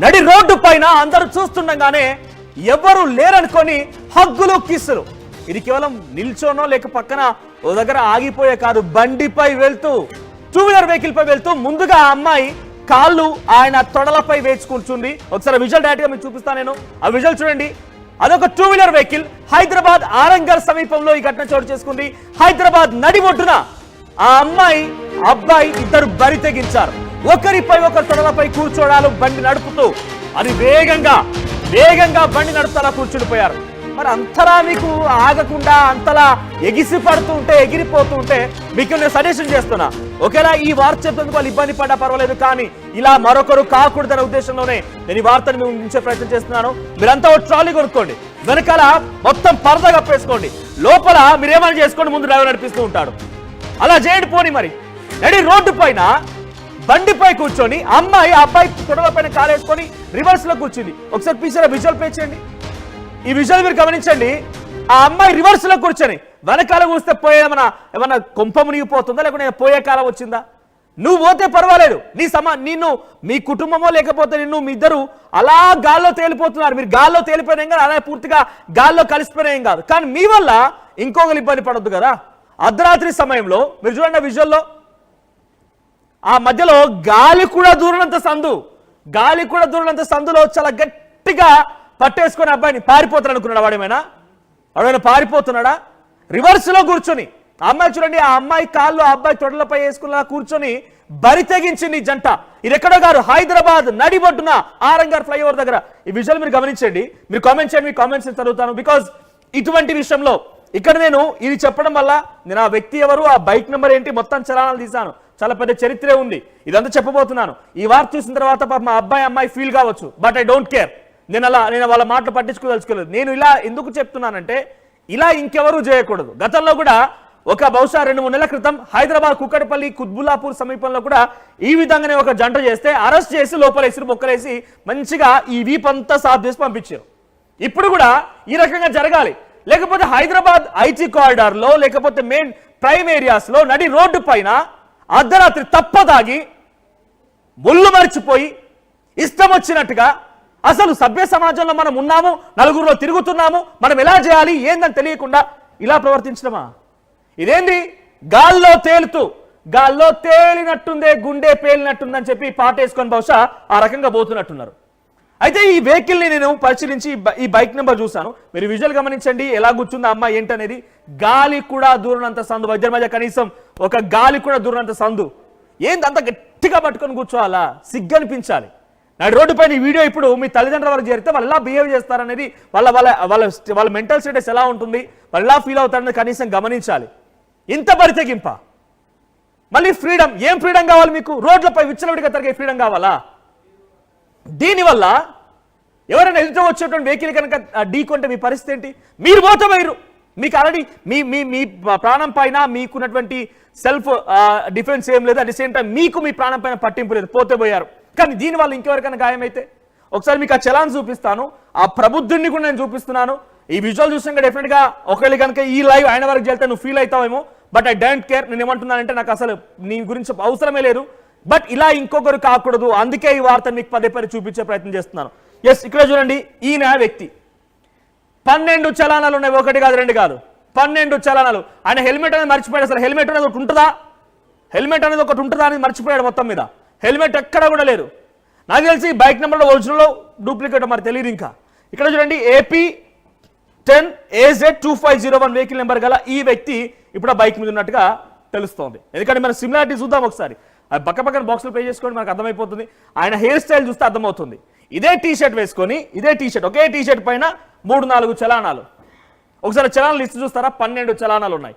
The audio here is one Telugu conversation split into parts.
నడి రోడ్డు పైన అందరూ చూస్తుండగానే ఎవరు లేరనుకొని హగ్గులు కిస్సులు. ఇది కేవలం నిల్చోనో లేక పక్కన ఓ దగ్గర ఆగిపోయే కాదు, బండిపై వెళ్తూ 2-వీలర్ వెహికల్ పై వెళ్తూ ముందుగా ఆ అమ్మాయి కాళ్ళు ఆయన తొడలపై వేచి కూర్చుంది. ఒకసారి విజువల్ డైరెక్ట్ గా మీకు చూపిస్తాను నేను. ఆ విజువల్ చూడండి. అదొక 2-వీలర్ వెహికల్ హైదరాబాద్ ఆరంగర్ సమీపంలో ఈ ఘటన చోటు చేసుకుంది. హైదరాబాద్ నడి ఒడ్డున ఆ అమ్మాయి అబ్బాయి ఇద్దరు బరి తెగించారు. ఒకరిపై ఒకరు తొడలపై కూర్చోడాలు బండి నడుపుతూ అది వేగంగా బండి నడుపుతా కూర్చుండిపోయారు. మరి అంతలా మీకు ఆగకుండా అంతలా ఎగిసి పడుతూ ఉంటే ఎగిరిపోతూ ఉంటే మీకు నేను సజెషన్ చేస్తున్నా, ఒకేలా ఈ వార్త చెప్పేందుకు వాళ్ళు ఇబ్బంది పడ్డా పర్వాలేదు, కానీ ఇలా మరొకరు కాకూడదనే ఉద్దేశంలోనే నేను ఈ వార్తను మేము ఉంచే ప్రయత్నం చేస్తున్నాను. మీరంతా ఒక ట్రాలీ కొనుక్కోండి, వెనకాల మొత్తం పరదా కప్పేసుకోండి, లోపల మీరేమైనా చేసుకోండి, ముందు డ్రైవర్ నడిపిస్తూ ఉంటాడు. అలా చేయండి. పోని మరి నడి రోడ్డు పైన బండిపై కూర్చొని అమ్మాయి అబ్బాయి తొడల పైన కాలేసుకొని రివర్స్ లో కూర్చుంది. ఒకసారి పీసారా విజువల్ పే చేయండి. ఈ విజువల్ మీరు గమనించండి. ఆ అమ్మాయి రివర్స్ లో కూర్చొని వెనకాల కూస్తే ఏమన్నా కొంప మునిగిపోతుందా, లేకుంటే పోయే కాలం వచ్చిందా? నువ్వు పోతే పర్వాలేదు, నిన్ను మీ కుటుంబమో లేకపోతే నిన్ను మీ ఇద్దరు అలా గాల్లో తేలిపోతున్నారు. మీరు గాల్లో తేలిపోయినా కాదు, అలా పూర్తిగా గాల్లో కలిసిపోయినా ఏం కాదు, కానీ మీ వల్ల ఇంకొకరు ఇబ్బంది పడొద్దు కదా. అర్ధరాత్రి సమయంలో మీరు చూడండి విజువల్లో, ఆ మధ్యలో గాలి కూడా దూరనంత సందులో చాలా గట్టిగా పట్టేసుకొని అబ్బాయిని పారిపోతాడు అనుకున్నాడు. వాడేమైనా పారిపోతున్నాడా? రివర్స్ లో కూర్చొని అమ్మాయి చూడండి, ఆ అమ్మాయి కాళ్ళు ఆ అబ్బాయి తొడలపై వేసుకున్న కూర్చొని బరి తెగించింది ఈ జంట. ఇది ఎక్కడో గారు, హైదరాబాద్ నడిబొడ్డున ఆరంగర్ ఫ్లైఓవర్ దగ్గర. ఈ విజువల్ మీరు గమనించండి, మీరు కామెంట్ చేయండి, మీ కామెంట్స్ చదువుతాను. బికాజ్ ఇటువంటి విషయంలో ఇక్కడ నేను ఇది చెప్పడం వల్ల నేను ఆ వ్యక్తి ఎవరు, ఆ బైక్ నెంబర్ ఏంటి, మొత్తం చలానాలు తీశాను. చాలా పెద్ద చరిత్రే ఉంది, ఇదంతా చెప్పబోతున్నాను. ఈ వార్త చూసిన తర్వాత మా అమ్మాయి ఫీల్ కావచ్చు, బట్ ఐ డోంట్ కేర్. నేను వాళ్ళ మాటలు పట్టించుకోదలుచుకోలేదు. నేను ఇలా ఎందుకు చెప్తున్నానంటే, ఇలా ఇంకెవరూ చేయకూడదు. గతంలో కూడా బహుశా 2-3 నెలల క్రితం హైదరాబాద్ కుక్కడపల్లి కుత్బుల్లాపూర్ సమీపంలో కూడా ఈ విధంగానే ఒక జంట చేస్తే అరెస్ట్ చేసి లోపలేసి బొక్కలేసి మంచిగా ఈ వీపంతా సాఫ్ చేసి పంపించారు. ఇప్పుడు కూడా ఈ రకంగా జరగాలి. లేకపోతే హైదరాబాద్ ఐటీ కారిడార్ లో లేకపోతే మెయిన్ ప్రైమ్ ఏరియాస్ లో నడి రోడ్డు పైన అర్ధరాత్రి తప్పదాగి ముళ్ళు మర్చిపోయి ఇష్టం వచ్చినట్టుగా, అసలు సభ్య సమాజంలో మనం ఉన్నాము, నలుగురిలో తిరుగుతున్నాము, మనం ఎలా చేయాలి ఏందని తెలియకుండా ఇలా ప్రవర్తించడమా? ఇదేంది? గాల్లో తేలినట్టుందే, గుండె పేలినట్టుందని చెప్పి పాటేసుకొని బహుశా ఆ రకంగా పోతున్నట్టున్నారు. అయితే ఈ వెహికల్ ని నేను పరిశీలించి ఈ బైక్ నెంబర్ చూసాను. మీరు విజువల్ గమనించండి, ఎలా కూర్చుంది అమ్మాయి ఏంటనేది. గాలి కూడా దూరనంత సందు, మధ్య కనీసం ఒక గాలి కూడా దూరనంత సందు. ఏంది అంత గట్టిగా పట్టుకొని కూర్చోవాలా? సిగ్గనిపించాలి. నాడు రోడ్డు పైన ఈ వీడియో ఇప్పుడు మీ తల్లిదండ్రుల వరకు చేరితే వాళ్ళు ఎలా బిహేవ్ చేస్తారనేది, వాళ్ళ మెంటల్ స్టేటస్ ఎలా ఉంటుంది, వాళ్ళు ఎలా ఫీల్ అవుతారనేది కనీసం గమనించాలి. ఇంత బరితెగింప, మళ్ళీ ఫ్రీడమ్. ఏం ఫ్రీడమ్ కావాలి మీకు? రోడ్లపై విచ్చలవిడిగా తిరిగే ఫ్రీడమ్ కావాలా? దీనివల్ల ఎవరైనా ఎదుట వచ్చేటువంటి వెహికల్ కనుక ఢీకొంటే మీ పరిస్థితి ఏంటి? మీరు పోతపోయారు, మీకు ఆల్రెడీ మీ ప్రాణం పైన మీకున్నటువంటి సెల్ఫ్ డిఫెన్స్ ఏం లేదు, అట్ ది సేమ్ టైం మీకు మీ ప్రాణం పైన పట్టింపు లేదు, పోతే పోయారు. కానీ దీనివల్ల ఇంకెవరికైనా గాయమైతే ఒకసారి మీకు ఆ చలాన్ చూపిస్తాను, ఆ ప్రబుద్ధుడిని కూడా నేను చూపిస్తున్నాను. ఈ విజువల్ చూసాక డెఫినెట్ గా ఒకవేళ కనుక ఈ లైవ్ ఆయన వరకు వెళ్తే నువ్వు ఫీల్ అవుతావేమో, బట్ ఐ డోంట్ కేర్. నేను ఏమంటున్నానంటే నాకు అసలు నీ గురించి అవసరమే లేదు, బట్ ఇలా ఇంకొకరు కాకూడదు, అందుకే ఈ వార్త మీకు పదే చూపించే ప్రయత్నం చేస్తున్నాను. ఎస్, ఇక్కడ చూడండి, ఈయన వ్యక్తి 12 చలానాలు ఉన్నాయి, 1 కాదు 2 కాదు, 12 చలానాలు. ఆయన హెల్మెట్ అనేది మర్చిపోయాడు. అసలు హెల్మెట్ అనేది ఒకటి ఉంటుందా? హెల్మెట్ అనేది ఒకటి ఉంటుందా అని మర్చిపోయాడు. మొత్తం మీద హెల్మెట్ ఎక్కడా కూడా లేదు. నాకు తెలిసి బైక్ నెంబర్లో ఒరిజినల్ డూప్లికేట్ మరి తెలియదు. ఇంకా ఇక్కడ చూడండి, AP10AZ2501 వెహికల్ నెంబర్ గల ఈ వ్యక్తి ఇప్పుడు ఆ బైక్ మీద ఉన్నట్టుగా తెలుస్తోంది. ఎందుకంటే మనం సిమిలారిటీ చూద్దాం ఒకసారి. పక్కన బాక్సులు పే చేసుకోండి, మనకు అర్థమైపోతుంది. ఆయన హెయిర్ స్టైల్ చూస్తే అర్థమవుతుంది. ఇదే టీషర్ట్ వేసుకొని, ఒకే టీషర్ట్ పైన 3-4 చలానాలు. ఒకసారి చలానాలు లిస్ట్ చూస్తారా? 12 చలానాలు ఉన్నాయి.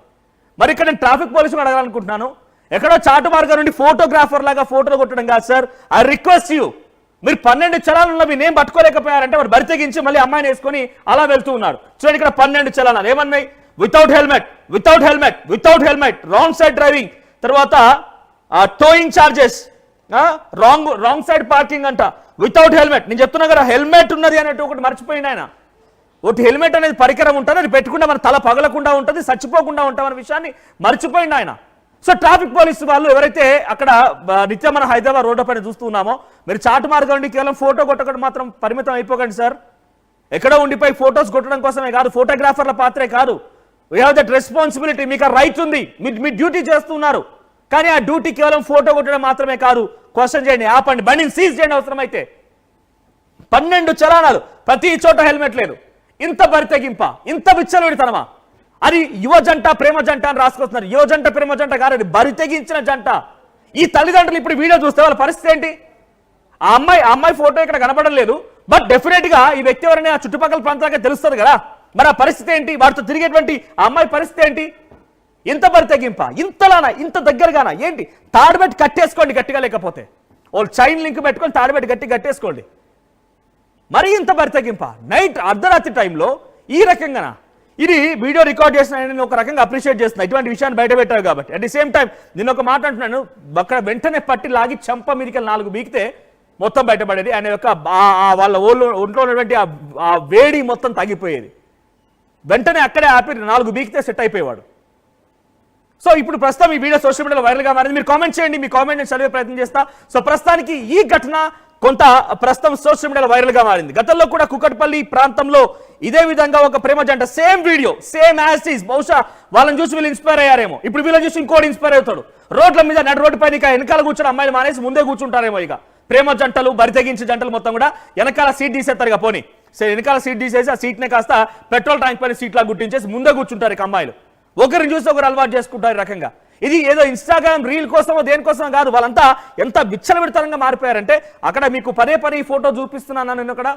మరి ఇక్కడ నేను ట్రాఫిక్ పోలీసులు అడగాలనుకుంటున్నాను, ఎక్కడో చాటు మార్గం నుండి ఫోటోగ్రాఫర్ లాగా ఫోటోలు కొట్టడం కాదు సార్. ఐ రిక్వెస్ట్ యూ, మీరు 12 చలానాలు ఉన్న మీ నేమ్ పట్టుకోలేకపోయారంటే వాడు బరితెగించి మళ్ళీ అమ్మాయిని వేసుకొని అలా వెళ్తూ ఉన్నారు. చూడండి, ఇక్కడ 12 చలానాలు ఏమన్నాయి? Without helmet, wrong side driving, తర్వాత towing charges, wrong side parking అంట, వితౌట్ హెల్మెట్. నేను చెప్తున్నా కదా, హెల్మెట్ ఉన్నది అనేట్టు ఒకటి మర్చిపోయింది ఆయన. ఒకటి హెల్మెట్ అనేది పరికరం ఉంటుంది, అది పెట్టుకుంటే మన తల పగలకుండా ఉంటుంది, చచ్చిపోకుండా ఉంటామనే విషయాన్ని మర్చిపోయింది ఆయన. సో ట్రాఫిక్ పోలీసు వాళ్ళు ఎవరైతే అక్కడ నిత్యం మన హైదరాబాద్ రోడ్డు పైన చూస్తున్నామో, మీరు చాటు మార్గం కేవలం ఫోటో కొట్టడం మాత్రం పరిమితం అయిపోకండి సార్. ఎక్కడో ఉండిపోయి ఫొటోస్ కొట్టడం కోసమే కాదు, ఫోటోగ్రాఫర్ల పాత్రే కాదు. We have that responsibility. మీకు ఆ రైట్ ఉంది, మీ డ్యూటీ చేస్తున్నారు. కానీ ఆ డ్యూటీ కేవలం ఫోటో కొట్టడం మాత్రమే కాదు. క్వశ్చన్ చేయండి, ఆపండి, బండిని సీజ్ చేయండి అవసరమైతే. 12 చలానాలు, ప్రతి చోట హెల్మెట్ లేదు. ఇంత బరితెగింప, ఇంత విచ్చలవిడితనమా? అది యువ జంట ప్రేమ జంట అని రాసుకొస్తున్నారు. యువ జంట ప్రేమ జంట కాదు, అది బరితెగించిన జంట. ఈ తల్లిదండ్రులు ఇప్పుడు వీడియో చూస్తే వాళ్ళ పరిస్థితి ఏంటి? ఆ అమ్మాయి ఫోటో ఇక్కడ కనపడడం లేదు, బట్ డెఫినెట్ గా ఈ వ్యక్తి ఎవరైనా ఆ చుట్టుపక్కల ప్రాంతాలకే తెలుస్తుంది కదా. మరి ఆ పరిస్థితి ఏంటి? వాటితో తిరిగేటువంటి ఆ అమ్మాయి పరిస్థితి ఏంటి? ఇంత బరితెగింప, ఇంతలానా, ఇంత దగ్గరగానా ఏంటి? తాడుబెట్టి కట్టేసుకోండి గట్టిగా, లేకపోతే వాళ్ళు చైన్ లింక్ పెట్టుకొని తాడుబెట్టి గట్టి కట్టేసుకోండి. మరి ఇంత బరితెగింప నైట్ అర్ధరాత్రి టైంలో ఈ రకంగా ఇది వీడియో రికార్డ్ చేసిన నేను ఒక రకంగా అప్రిషియేట్ చేస్తున్నా, ఇటువంటి విషయాన్ని బయట పెట్టావు కాబట్టి. అట్ ది సేమ్ టైం నేను ఒక మాట అంటున్నాను, అక్కడ వెంటనే పట్టి లాగి చంప మీదకి 4 బీకితే మొత్తం బయటపడేది. ఆయన యొక్క వాళ్ళ ఒంట్లో ఉన్నటువంటి ఆ వేడి మొత్తం తగ్గిపోయేది. వెంటనే అక్కడే ఆపి 4 బీకితే సెట్ అయిపోయేవాడు. సో ఇప్పుడు ప్రస్తుతం ఈ వీడియో సోషల్ మీడియాలో వైరల్గా మారింది. మీరు కామెంట్ చేయండి, మీ కామెంట్ నేను చదివే ప్రయత్నం చేస్తా. సో ప్రస్తుతానికి ఈ ఘటన కొంత ప్రస్తుతం సోషల్ మీడియాలో వైరల్గా మారింది. గతంలో కూడా కుకట్పల్లి ప్రాంతంలో ఇదే విధంగా ఒక ప్రేమ జంట, సేమ్ వీడియో, సేమ్ యాసిస్. బహుశా వాళ్ళని చూసి వీళ్ళు ఇన్స్పైర్ అయ్యారేమో. ఇప్పుడు వీళ్ళని చూసి ఇంకోటి ఇన్స్పైర్ అవుతాడు. రోడ్ల మీద నడు రోడ్డు పైన వెనకాల కూర్చొని అమ్మాయిలు మానేసి ముందే కూర్చుంటారేమో. ఇక ప్రేమ జంటలు, బరితెగించే జంటలు మొత్తం కూడా వెనకాల సీట్ తీసేస్తారుగా. పోనీ సరే, వెనకాల సీట్ తీసేసి ఆ సీట్నే కాస్త పెట్రోల్ ట్యాంక్ పైన సీట్లా గుర్తించేసి ముందే కూర్చుంటారు ఇక అమ్మాయిలు. ఒకరిని చూసి ఒకరు అలవాటు చేసుకుంటారు ఈ రకంగా. ఇది ఏదో ఇన్స్టాగ్రామ్ రీల్ కోసమో దేనికోసమో కాదు. వాళ్ళంతా ఎంత విచ్చలవిడితనంగా మారిపోయారంటే, అక్కడ మీకు పదే ఈ ఫోటో చూపిస్తున్నాను నేను అక్కడ,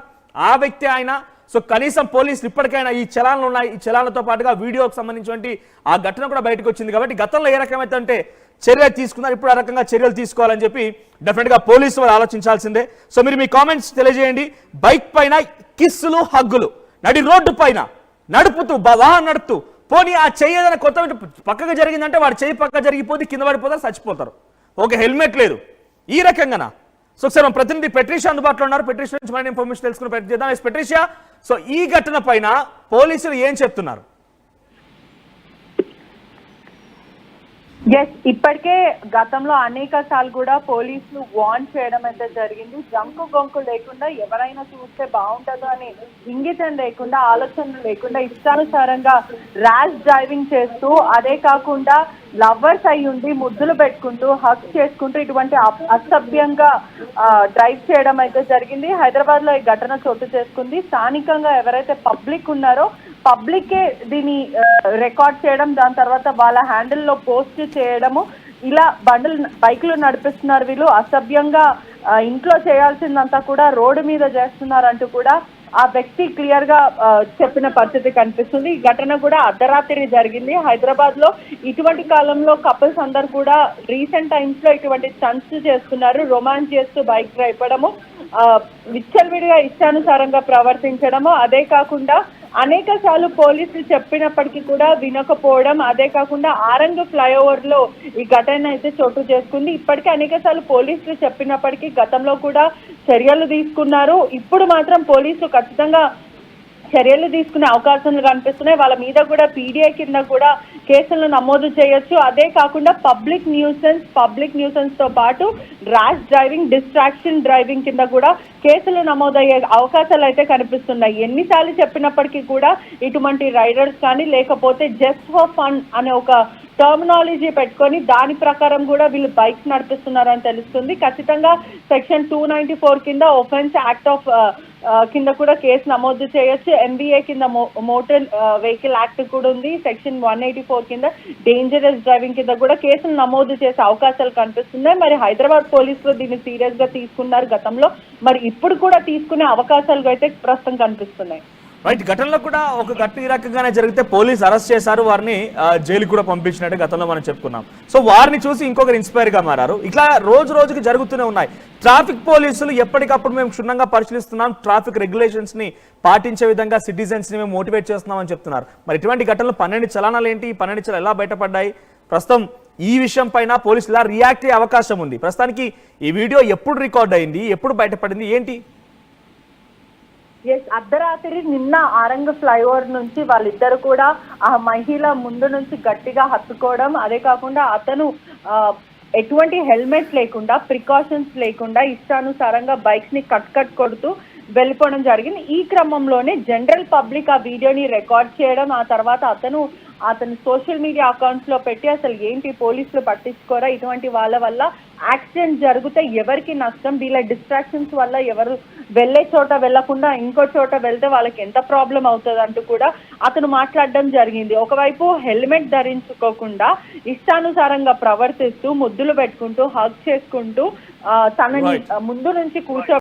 ఆ వ్యక్తి ఆయన. సో కనీసం పోలీసులు ఇప్పటికైనా ఈ చలాన్లు ఉన్నాయి, ఈ చలాన్లతో పాటుగా వీడియోకి సంబంధించినటువంటి ఆ ఘటన కూడా బయటకు వచ్చింది కాబట్టి గతంలో ఏ రకమైతే అంటే చర్య తీసుకున్నారు, ఇప్పుడు ఆ రకంగా చర్యలు తీసుకోవాలని చెప్పి డెఫినెట్గా పోలీసు వాళ్ళు ఆలోచించాల్సిందే. సో మీరు మీ కామెంట్స్ తెలియజేయండి. బైక్ పైన కిస్సులు, హగ్గులు, నడి రోడ్డు పైన నడుపుతూ వాహనం నడుపుతూ, పోనీ ఆ చెయ్యి ఏదైనా కొత్త పక్కగా జరిగిందంటే వాడు చెయ్యి పక్క జరిగిపోతే కింద పడిపోతారు, చచ్చిపోతారు. ఒక హెల్మెట్ లేదు ఈ రకంగానా? సో ఒకసారి మన ప్రతినిధి పెట్రిషియా అందుబాటులో ఉన్నారు. పెట్రిషియా నుంచి మన ఇన్ఫర్మేషన్ తెలుసుకుని ప్రయత్నం చేద్దాం. పెట్రిషియా, సో ఈ ఘటన పైన పోలీసులు ఏం చెప్తున్నారు? ఎస్, ఇప్పటికే గతంలో అనేక సార్లు కూడా పోలీసులు వార్న్ చేయడం అయితే జరిగింది. జంకు గొంకు లేకుండా, ఎవరైనా చూస్తే బాగుంటుందో అని ఇంగితం లేకుండా, ఆలోచన లేకుండా ఇష్టానుసారంగా ర్యాష్ డ్రైవింగ్ చేస్తూ, అదే కాకుండా లవర్స్ అయి ఉండి ముద్దులు పెట్టుకుంటూ, హక్ చేసుకుంటూ ఇటువంటి అసభ్యంగా డ్రైవ్ చేయడం అయితే జరిగింది. హైదరాబాద్ లో ఈ ఘటన చోటు చేసుకుంది. స్థానికంగా ఎవరైతే పబ్లిక్ ఉన్నారో పబ్లికే దీన్ని రికార్డ్ చేయడం, దాని తర్వాత వాళ్ళ హ్యాండిల్లో పోస్ట్ చేయడము, ఇలా బైకులు నడిపిస్తున్నారు వీళ్ళు, అసభ్యంగా ఇంట్లో చేయాల్సిందంతా కూడా రోడ్డు మీద చేస్తున్నారంటూ కూడా ఆ వ్యక్తి క్లియర్ గా చెప్పిన పరిస్థితి కనిపిస్తుంది. ఈ ఘటన కూడా అర్ధరాత్రి జరిగింది హైదరాబాద్ లో. ఇటువంటి కాలంలో కపుల్స్ అందరు కూడా రీసెంట్ టైమ్స్ లో ఇటువంటి స్టంట్స్ చేస్తున్నారు. రొమాన్స్ చేస్తూ బైక్ డ్రైవ్, విచ్చలవిడిగా ఇష్టానుసారంగా ప్రవర్తించడము, అదే కాకుండా అనేక సార్లు పోలీసులు చెప్పినప్పటికీ కూడా వినకపోవడం, అదే కాకుండా ఆరంగ్ ఫ్లైఓవర్ లో ఈ ఘటన అయితే చోటు చేసుకుంది. ఇప్పటికే అనేక సార్లు పోలీసులు చెప్పినప్పటికీ గతంలో కూడా చర్యలు తీసుకున్నారు. ఇప్పుడు మాత్రం పోలీసులు ఖచ్చితంగా చర్యలు తీసుకునే అవకాశాలు కనిపిస్తున్నాయి. వాళ్ళ మీద కూడా పీడీఐ కింద కూడా కేసులను నమోదు చేయొచ్చు. అదే కాకుండా పబ్లిక్ న్యూసెన్స్ తో పాటు ర్యాష్ డ్రైవింగ్, డిస్ట్రాక్షన్ డ్రైవింగ్ కింద కూడా కేసులు నమోదయ్యే అవకాశాలు అయితే కనిపిస్తున్నాయి. ఎన్నిసార్లు చెప్పినప్పటికీ కూడా ఇటువంటి రైడర్స్ కానీ, లేకపోతే జస్ట్ ఫర్ ఫన్ అనే ఒక టర్మినాలజీ పెట్టుకొని దాని ప్రకారం కూడా వీళ్ళు బైక్స్ నడిపిస్తున్నారని తెలుస్తుంది. ఖచ్చితంగా సెక్షన్ 294 కింద ఒఫెన్స్ యాక్ట్ ఆఫ్ కింద కూడా కేసు నమోదు చేయొచ్చు. ఎంబీఏ కింద మోటార్ వెహికల్ యాక్ట్ కూడా ఉంది. సెక్షన్ 184 కింద డేంజరస్ డ్రైవింగ్ కింద కూడా కేసులు నమోదు చేసే అవకాశాలు కనిపిస్తున్నాయి. మరి హైదరాబాద్ పోలీసులు దీన్ని సీరియస్ గా తీసుకున్నారు గతంలో, మరి ఇప్పుడు కూడా తీసుకునే అవకాశాలు అయితే ప్రస్తుతం కనిపిస్తున్నాయి. రైట్, ఘటనలో కూడా ఒక ఘటన ఈ రకంగానే జరిగితే పోలీసు అరెస్ట్ చేశారు, వారిని జైలుకి కూడా పంపించినట్టు గతంలో మనం చెప్పుకున్నాం. సో వారిని చూసి ఇంకొకరు ఇన్స్పైర్ గా మారారు. ఇట్లా రోజుకి జరుగుతూనే ఉన్నాయి. ట్రాఫిక్ పోలీసులు ఎప్పటికప్పుడు మేము క్షుణ్ణంగా పరిశీలిస్తున్నాం, ట్రాఫిక్ రెగ్యులేషన్స్ ని పాటించే విధంగా సిటిజన్స్ ని మేము మోటివేట్ చేస్తున్నామని చెప్తున్నారు. మరి ఇటువంటి ఘటనలు 12 చలానాలు ఏంటి, 12 చలానాలు ఎలా బయటపడ్డాయి? ప్రస్తుతం ఈ విషయం పైన పోలీసులు ఎలా రియాక్ట్ అయ్యే అవకాశం ఉంది? ప్రస్తుతానికి ఈ వీడియో ఎప్పుడు రికార్డ్ అయింది, ఎప్పుడు బయటపడింది, ఏంటి? ఎస్, అర్ధరాత్రి నిన్న ఆరంగ్ ఫ్లైఓవర్ నుంచి వాళ్ళిద్దరు కూడా ఆ మహిళ ముందు నుంచి గట్టిగా హత్తుకోవడం, అదే కాకుండా అతను ఎటువంటి హెల్మెట్ లేకుండా, ప్రికాషన్స్ లేకుండా ఇష్టానుసారంగా బైక్స్ ని కట్ కొడుతూ వెళ్ళిపోవడం జరిగింది. ఈ క్రమంలోనే జనరల్ పబ్లిక్ ఆ వీడియోని రికార్డ్ చేయడం, ఆ తర్వాత అతను సోషల్ మీడియా అకౌంట్స్ లో పెట్టి అసలు ఏంటి పోలీసులు పట్టించుకోరా, ఇటువంటి వాళ్ళ వల్ల యాక్సిడెంట్ జరిగితే ఎవరికి నష్టం, వీళ్ళ డిస్ట్రాక్షన్స్ వల్ల ఎవరు వెళ్ళే చోట వెళ్లకుండా ఇంకో చోట వెళ్తే వాళ్ళకి ఎంత ప్రాబ్లం అవుతుంది అంటూ కూడా అతను మాట్లాడడం జరిగింది. ఒకవైపు హెల్మెట్ ధరించుకోకుండా ఇష్టానుసారంగా ప్రవర్తిస్తూ ముద్దులు పెట్టుకుంటూ హగ్ చేసుకుంటూ తనని ముందు నుంచి